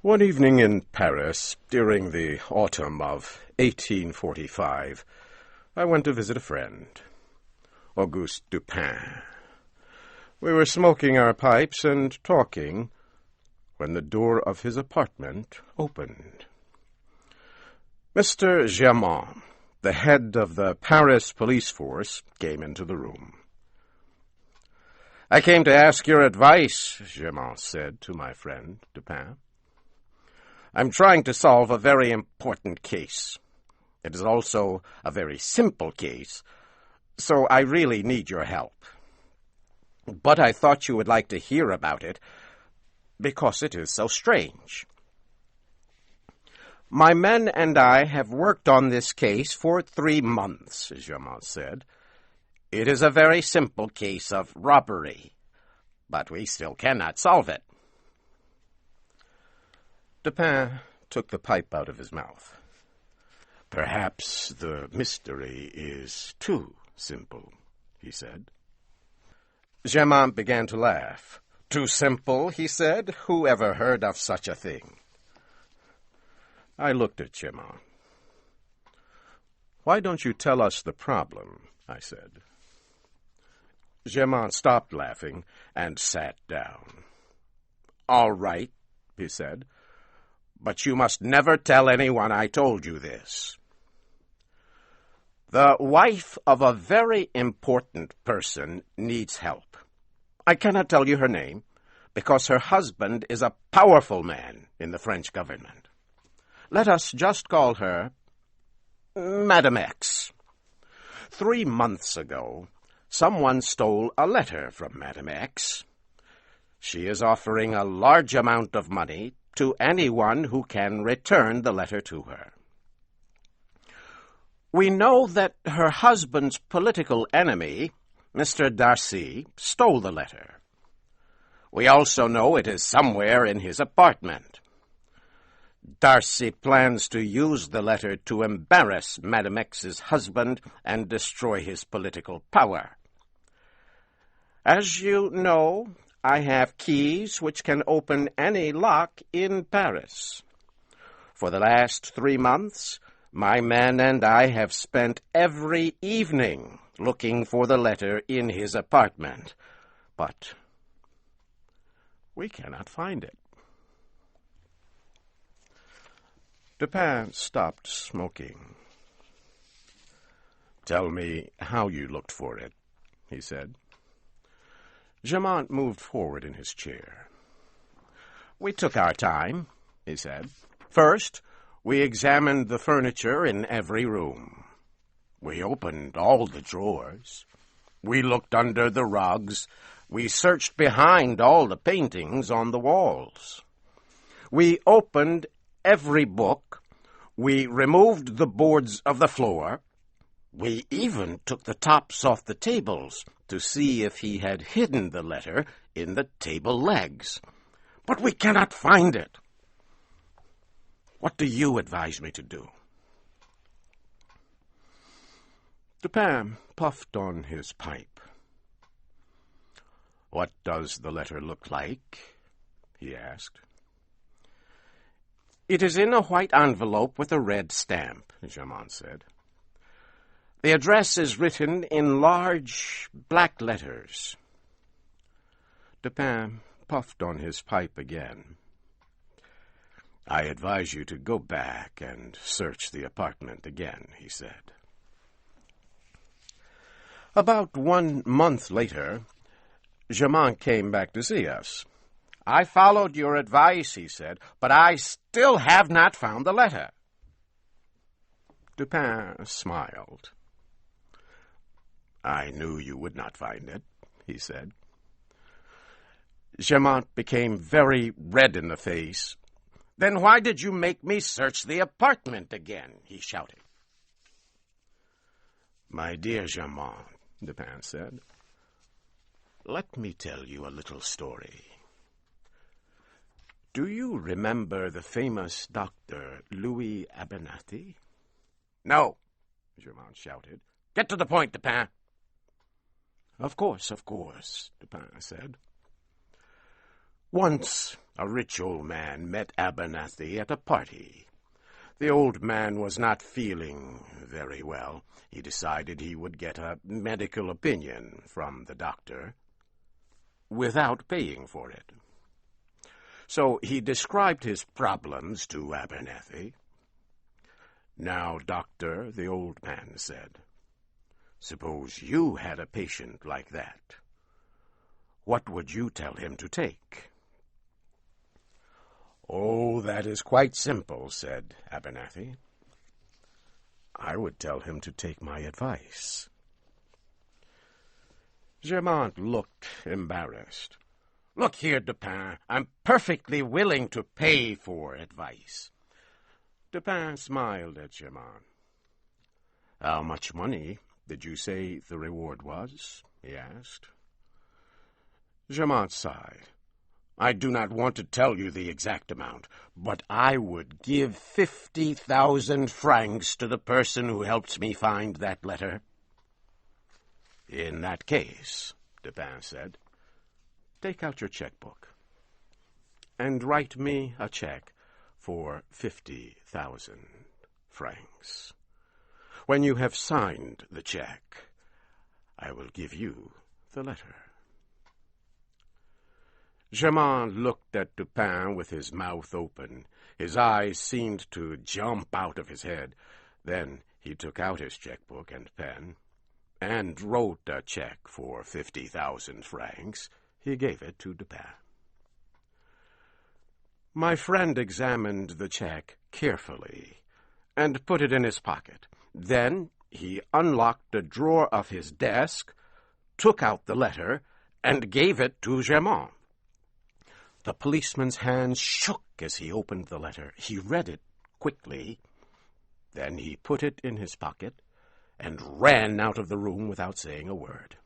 One evening in Paris, during the autumn of 1845, I went to visit a friend, Auguste Dupin. We were smoking our pipes and talking when the door of his apartment opened. Mr. Germain, the head of the Paris police force, came into the room. "I came to ask your advice," Germain said to my friend Dupin. "I'm trying to solve a very important case. It is also a very simple case, so I really need your help. But I thought you would like to hear about it, because it is so strange. My men and I have worked on this case for 3 months, Germain said. It is a very simple case of robbery, but we still cannot solve it." Dupin took the pipe out of his mouth. "Perhaps the mystery is too simple," he said. Germain began to laugh. "Too simple," he said. "Who ever heard of such a thing?" I looked at Germain. "Why don't you tell us the problem?" I said. Germain stopped laughing and sat down. "All right," he said, "but you must never tell anyone I told you this. The wife of a very important person needs help. I cannot tell you her name, because her husband is a powerful man in the French government. Let us just call her Madame X. 3 months ago, someone stole a letter from Madame X. She is offering a large amount of money to anyone who can return the letter to her. We know that her husband's political enemy, Mr. Darcy, stole the letter. We also know it is somewhere in his apartment. Darcy plans to use the letter to embarrass Madame X's husband and destroy his political power. As you know, I have keys which can open any lock in Paris. For the last 3 months, my men and I have spent every evening looking for the letter in his apartment, but we cannot find it." Dupin stopped smoking. "Tell me how you looked for it," he said. Germain moved forward in his chair. "We took our time," he said. "First, we examined the furniture in every room. We opened all the drawers. We looked under the rugs. We searched behind all the paintings on the walls. We opened every book. We removed the boards of the floor. We even took the tops off the tables to see if he had hidden the letter in the table legs. But we cannot find it. What do you advise me to do?" Dupin puffed on his pipe. "What does the letter look like?" he asked. "It is in a white envelope with a red stamp," Germain said. "The address is written in large black letters." Dupin puffed on his pipe again. "I advise you to go back and search the apartment again," he said. About 1 month later, Germain came back to see us. "I followed your advice," he said, "but I still have not found the letter." Dupin smiled. "I knew you would not find it," he said. Germain became very red in the face. "Then why did you make me search the apartment again?" he shouted. "My dear Germain," Dupin said, "let me tell you a little story. Do you remember the famous Dr. Louis Abernathy?" "No," Germain shouted. "Get to the point, Dupin." Of course, Dupin said. "Once A rich old man met Abernathy at a party. The old man was not feeling very well. He decided he would get a medical opinion from the doctor without paying for it. So he described his problems to Abernathy. "Now, doctor," the old man said, "suppose you had a patient like that. What would you tell him to take?" "Oh, that is quite simple," said Abernathy. "I would tell him to take my advice." Germain looked embarrassed. "Look here, Dupin, I'm perfectly willing to pay for advice." Dupin smiled at Germain. "How much money did you say the reward was?" he asked. Germain sighed. "I do not want to tell you the exact amount, but I would give 50,000 francs to the person who helps me find that letter." "In that case," Dupin said, "take out your checkbook and write me a check for 50,000 francs. When you have signed the check, I will give you the letter." Germain looked at Dupin with his mouth open. His eyes seemed to jump out of his head. Then he took out his checkbook and pen and wrote a check for 50,000 francs. He gave it to Dupin. My friend examined the check carefully and put it in his pocket. Then he unlocked a drawer of his desk, took out the letter, and gave it to Germain. The policeman's hands shook as he opened the letter. He read it quickly. Then he put it in his pocket and ran out of the room without saying a word.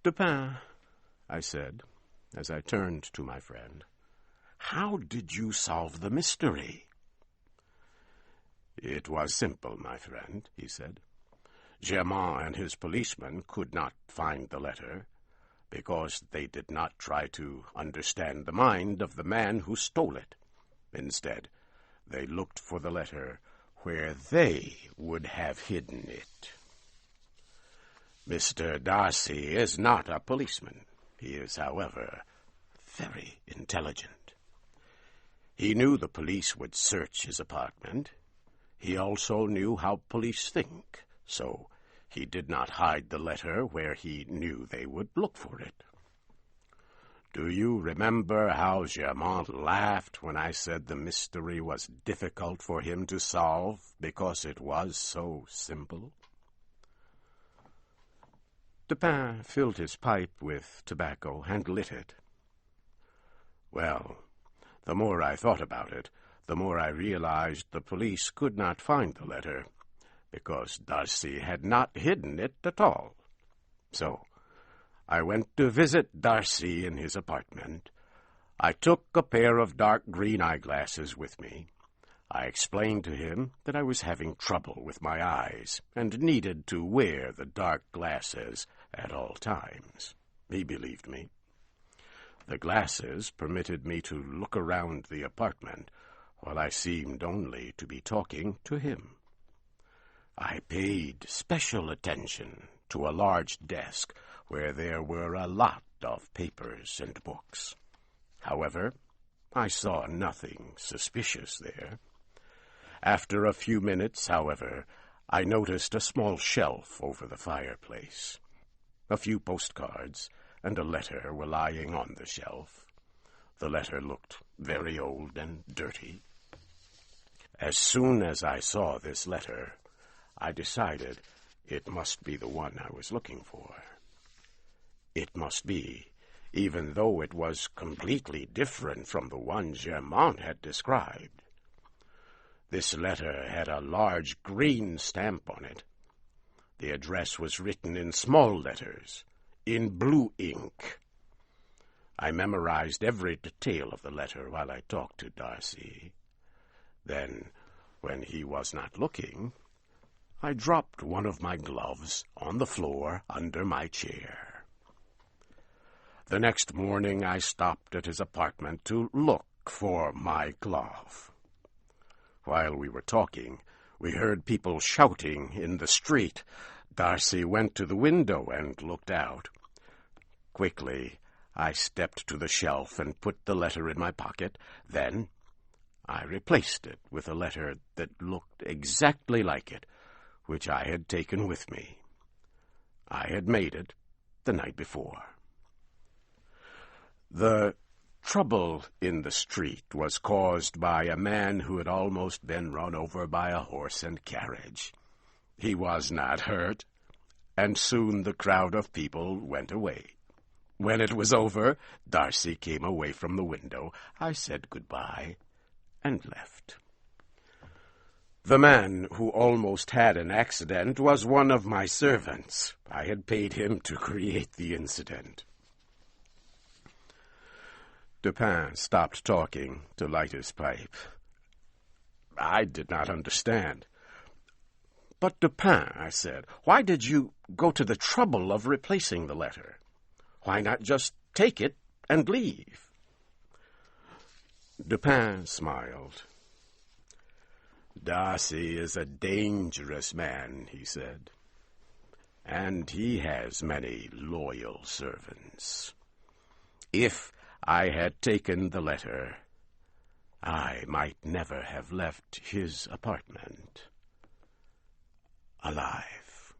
"Dupin," I said, as I turned to my friend, "how did you solve the mystery?" "It was simple, my friend," he said. "Germain and his policeman could not find the letter, because they did not try to understand the mind of the man who stole it. Instead, they looked for the letter where they would have hidden it. Mr. Darcy is not a policeman. He is, however, very intelligent. He knew the police would search his apartment. He also knew how police think, so he did not hide the letter where he knew they would look for it. Do you remember how Germain laughed when I said the mystery was difficult for him to solve because it was so simple?" Dupin filled his pipe with tobacco and lit it. "Well, the more I thought about it, the more I realized the police could not find the letter, because Darcy had not hidden it at all. So I went to visit Darcy in his apartment. I took a pair of dark green eyeglasses with me. I explained to him that I was having trouble with my eyes and needed to wear the dark glasses at all times. He believed me. The glasses permitted me to look around the apartment while I seemed only to be talking to him. I paid special attention to a large desk where there were a lot of papers and books. However, I saw nothing suspicious there. After a few minutes, however, I noticed a small shelf over the fireplace. A few postcards and a letter were lying on the shelf. The letter looked very old and dirty. As soon as I saw this letter, I decided it must be the one I was looking for. It must be, even though it was completely different from the one Germain had described. This letter had a large green stamp on it. The address was written in small letters, in blue ink. I memorized every detail of the letter while I talked to Darcy. Then, when he was not looking, I dropped one of my gloves on the floor under my chair. The next morning I stopped at his apartment to look for my glove. While we were talking, we heard people shouting in the street. Darcy went to the window and looked out. Quickly, I stepped to the shelf and put the letter in my pocket. Then I replaced it with a letter that looked exactly like it, which I had taken with me. I had made it the night before. The trouble in the street was caused by a man who had almost been run over by a horse and carriage. He was not hurt, and soon the crowd of people went away. When it was over, Darcy came away from the window. I said goodbye and left. The man who almost had an accident was one of my servants. I had paid him to create the incident. Dupin stopped talking to light his pipe. I did not understand. "But, Dupin," I said, "why did you go to the trouble of replacing the letter? Why not just take it and leave?" Dupin smiled. "Darcy is a dangerous man," he said, "and he has many loyal servants. If I had taken the letter, I might never have left his apartment alive."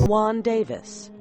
Juan Davis,